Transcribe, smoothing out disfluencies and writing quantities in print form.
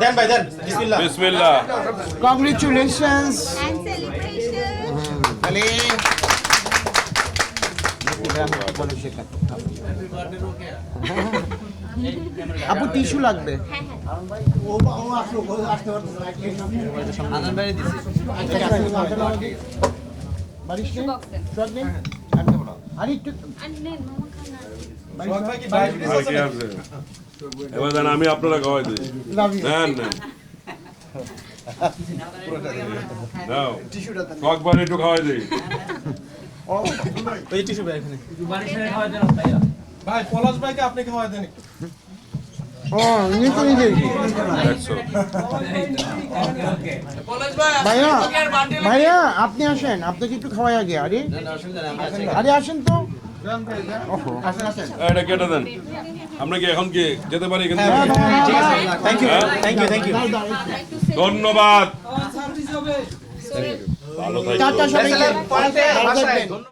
দেন ভাই দেন বিসমিল্লাহ বিসমিল্লাহ কংগ্রেচুলেশনস and celebration. তাহলে আপু টিস্যু লাগবে আর একটু And then Mama Khana. আর কি আছে এবার দেন আমি আপনারা খাওয়াই দিই নেন নেন নাও কয়েকবার একটু খাওয়াই দিই ওই টিস্যু ভাই এখানে ভাই পলাশ ভাইকে আপনি খাওয়া দেন একটু। ও নিচে নিচে দেখছো ভাইয়া ভাইয়া আপনি আসেন আপনাকে একটু খাওয়াই আগে আরে আরে আসেন তো এটা কেটে দেন আমরা কি এখন কি যেতে পারি এখান থেকে thank you thank you thank you ধন্যবাদ ভালো থাকো টাটা সবাইকে